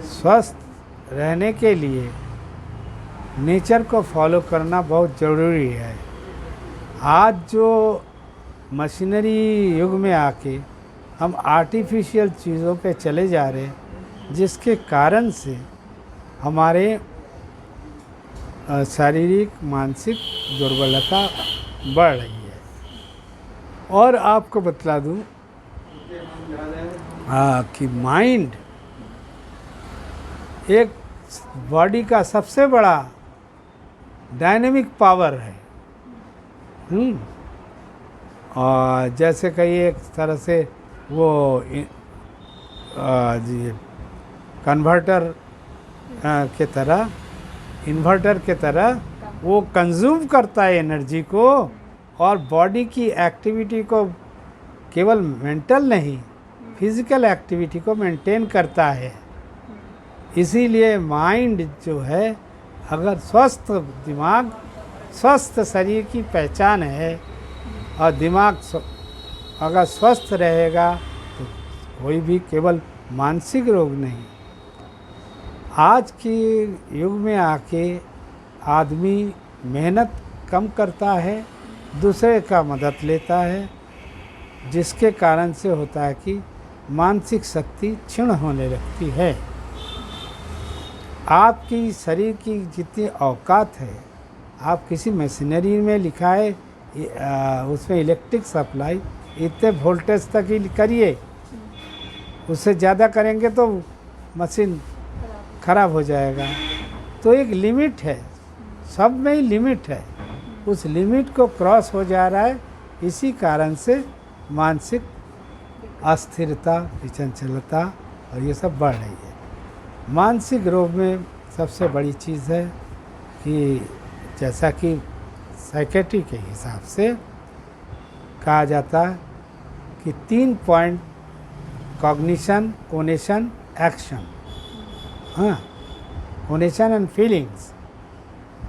स्वस्थ रहने के लिए नेचर को फॉलो करना बहुत ज़रूरी है। आज जो मशीनरी युग में आके हम आर्टिफिशियल चीज़ों पे चले जा रहे हैं, जिसके कारण से हमारे शारीरिक मानसिक दुर्बलता बढ़ रही है। और आपको बतला दूं कि माइंड एक बॉडी का सबसे बड़ा डायनेमिक पावर है। और जैसे कहिए एक तरह से वो कन्वर्टर के तरह, इन्वर्टर के तरह वो कंज्यूम करता है एनर्जी को, और बॉडी की एक्टिविटी को केवल मेंटल नहीं, फिजिकल एक्टिविटी को मेंटेन करता है। इसीलिए माइंड जो है, अगर स्वस्थ दिमाग स्वस्थ शरीर की पहचान है, और दिमाग अगर स्वस्थ रहेगा तो कोई भी केवल मानसिक रोग नहीं। आज के युग में आके आदमी मेहनत कम करता है, दूसरे का मदद लेता है, जिसके कारण से होता है कि मानसिक शक्ति क्षीण होने लगती है। आपकी शरीर की जितनी औकात है, आप किसी मशीनरी में लिखा है उसमें इलेक्ट्रिक सप्लाई इतने वोल्टेज तक ही करिए, उससे ज़्यादा करेंगे तो मशीन खराब हो जाएगा। तो एक लिमिट है, सब में ही लिमिट है, उस लिमिट को क्रॉस हो जा रहा है। इसी कारण से मानसिक अस्थिरता, विचंचलता और ये सब बढ़ रही है। मानसिक रोग में सबसे बड़ी चीज़ है कि जैसा कि साइकेट्री के हिसाब से कहा जाता है कि 3 पॉइंट: कॉग्निशन, कोनेशन, एक्शन। हाँ, कोनेशन एंड फीलिंग्स।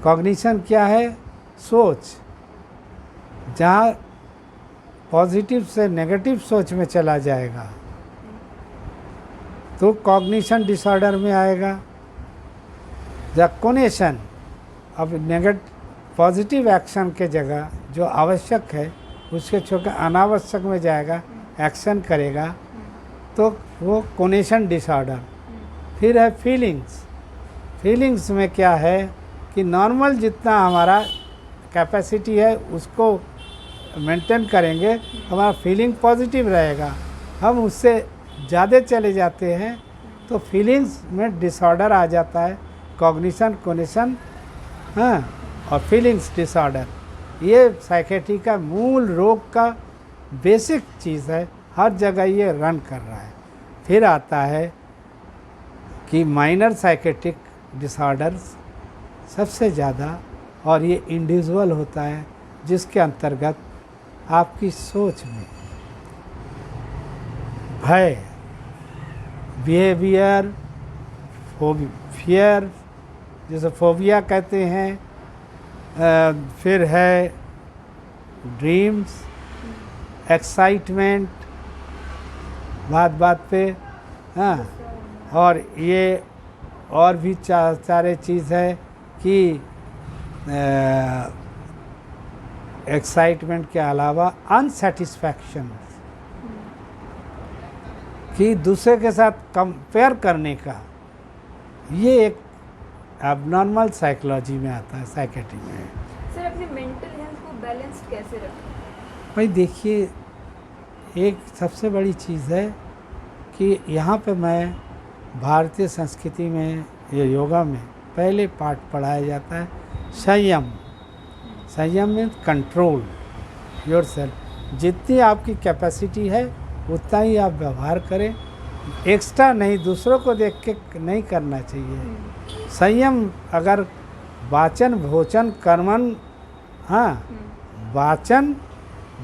कॉग्निशन क्या है? सोच। जहाँ पॉजिटिव से नेगेटिव सोच में चला जाएगा तो कॉग्निशन डिसऑर्डर में आएगा। जब कोनेशन, अब पॉजिटिव एक्शन के जगह जो आवश्यक है उसके छोड़कर अनावश्यक में जाएगा, एक्शन करेगा, तो वो कोनेशन डिसऑर्डर। फिर है फीलिंग्स। फीलिंग्स में क्या है कि नॉर्मल जितना हमारा कैपेसिटी है उसको मेंटेन करेंगे, हमारा फीलिंग पॉजिटिव रहेगा। हम उससे ज़्यादा चले जाते हैं तो फीलिंग्स में डिसऑर्डर आ जाता है। कॉग्निशन, कोनेशन, हाँ, और फीलिंग्स डिसऑर्डर, ये साइकेट्री का मूल रोग का बेसिक चीज़ है। हर जगह ये रन कर रहा है। फिर आता है कि माइनर साइकेट्रिक डिसऑर्डर्स सबसे ज़्यादा, और ये इंडिविजुअल होता है, जिसके अंतर्गत आपकी सोच में भय, बिहेवियर, फियर, जिसे फोबिया कहते हैं, फिर है ड्रीम्स, एक्साइटमेंट बात बात पे, हाँ, और ये और भी सारे चीज़ है कि एक्साइटमेंट के अलावा अनसेटिस्फैक्शन, कि दूसरे के साथ कंपेयर करने का, ये एक एबनॉर्मल साइकोलॉजी में आता है, साइकेट्री में। सर, अपने मेंटल हेल्थ को बैलेंस्ड कैसे रखें? भाई देखिए, एक सबसे बड़ी चीज़ है कि यहाँ पे मैं भारतीय संस्कृति में या योगा में पहले पाठ पढ़ाया जाता है संयम। संयम में कंट्रोल योरसेल्फ। जितनी आपकी कैपेसिटी है उतना ही आप व्यवहार करें, एक्स्ट्रा नहीं, दूसरों को देख के नहीं करना चाहिए। संयम अगर वाचन, भोजन, कर्मण, हाँ, वाचन,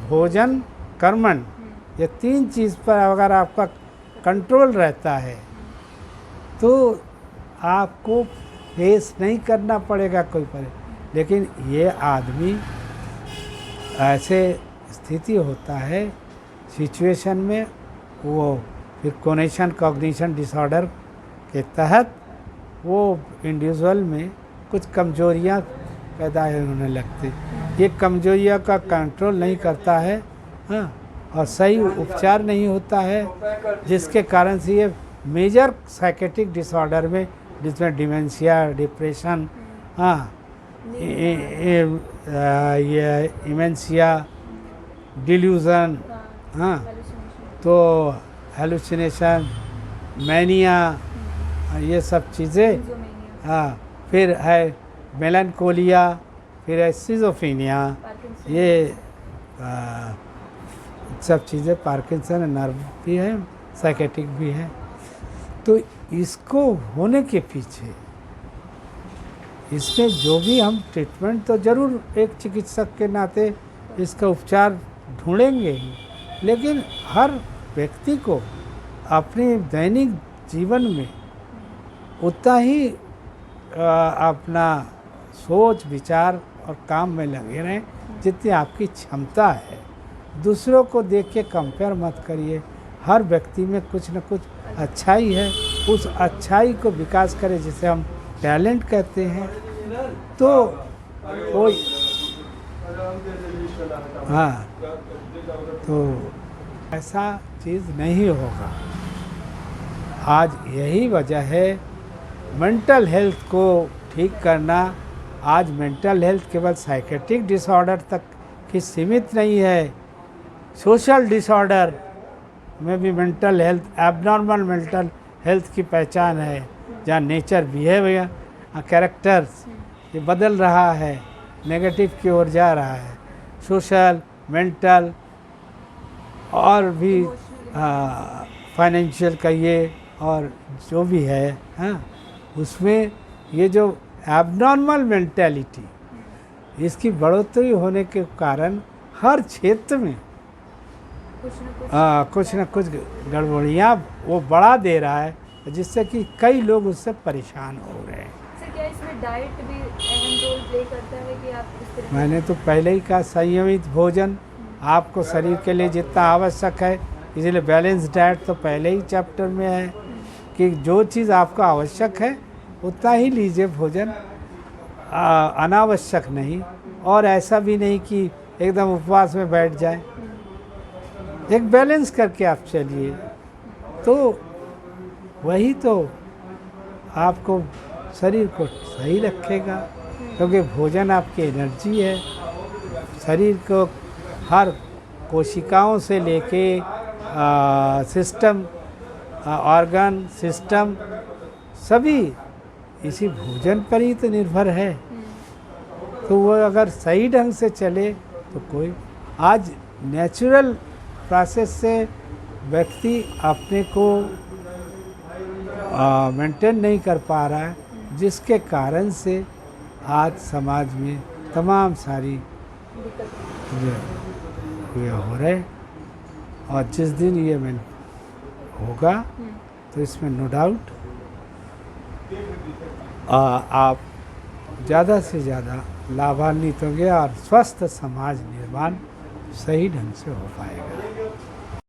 भोजन, कर्मण, ये 3 चीज़ पर अगर आपका कंट्रोल रहता है तो आपको फेस नहीं करना पड़ेगा कोई पर। लेकिन ये आदमी ऐसे स्थिति होता है सिचुएशन में, वो फिर कोनेशन, कॉग्निशन डिसऑर्डर के तहत वो इंडिविजुअल में कुछ कमजोरियां पैदा होने लगती। ये कमजोरियां का कंट्रोल नहीं करता है, हाँ, और सही उपचार नहीं होता है, जिसके कारण से ये मेजर साइकेट्रिक डिसऑर्डर में, जिसमें डिमेंशिया, डिप्रेशन, हाँ, ये इमेंशिया, डिल्यूजन, हाँ, तो हेलुसिनेशन, मैनिया, ये सब चीज़ें, हाँ, फिर है मेलानकोलिया, फिर है सिजोफीनिया, ये सब चीज़ें, पार्किंसन नर्व भी है, साइकेट्रिक भी है। तो इसको होने के पीछे इसमें जो भी हम ट्रीटमेंट तो ज़रूर एक चिकित्सक के नाते इसका उपचार ढूंढेंगे ही, लेकिन हर व्यक्ति को अपने दैनिक जीवन में उतना ही अपना सोच विचार और काम में लगे रहें जितनी आपकी क्षमता है। दूसरों को देख के कंपेयर मत करिए। हर व्यक्ति में कुछ न कुछ अच्छाई है, उस अच्छाई को विकास करें, जिसे हम टैलेंट कहते हैं। तो कोई, हाँ, तो ऐसा चीज़ नहीं होगा। आज यही वजह है मेंटल हेल्थ को ठीक करना। आज मेंटल हेल्थ केवल साइकेट्रिक डिसऑर्डर तक की सीमित नहीं है, सोशल डिसऑर्डर में भी mental health, abnormal mental health की पहचान है, जहाँ नेचर, बिहेवियर, कैरेक्टर्स ये बदल रहा है, नेगेटिव की ओर जा रहा है। सोशल, मेंटल और भी फाइनेंशियल कहिए और जो भी है, हाँ, उसमें ये जो एबनॉर्मल मेंटेलिटी, इसकी बढ़ोतरी होने के कारण हर क्षेत्र में कुछ न कुछ गड़बड़ियाँ वो बढ़ा दे रहा है, जिससे कि कई लोग उससे परेशान हो रहे हैं। सर, क्या इसमें डाइट भी अहम रोल प्ले करता है कि आप इस तरह? मैंने तो पहले ही कहा, संयमित भोजन आपको शरीर के लिए जितना आवश्यक है, इसलिए बैलेंस डाइट तो पहले ही चैप्टर में है कि जो चीज़ आपको आवश्यक है उतना ही लीजिए भोजन, अनावश्यक नहीं। और ऐसा भी नहीं कि एकदम उपवास में बैठ जाए, एक बैलेंस करके आप चलिए, तो वही तो आपको शरीर को सही रखेगा। क्योंकि भोजन आपकी एनर्जी है। शरीर को हर कोशिकाओं से लेके सिस्टम, ऑर्गन सिस्टम, सभी इसी भोजन पर ही तो निर्भर है। तो वो अगर सही ढंग से चले तो कोई, आज नेचुरल प्रोसेस से व्यक्ति अपने को मेंटेन नहीं कर पा रहा है, जिसके कारण से आज समाज में तमाम सारी ये हो रहे। और जिस दिन ये होगा तो इसमें नो डाउट आप ज़्यादा से ज़्यादा लाभान्वित होंगे और स्वस्थ समाज निर्माण सही ढंग से हो पाएगा।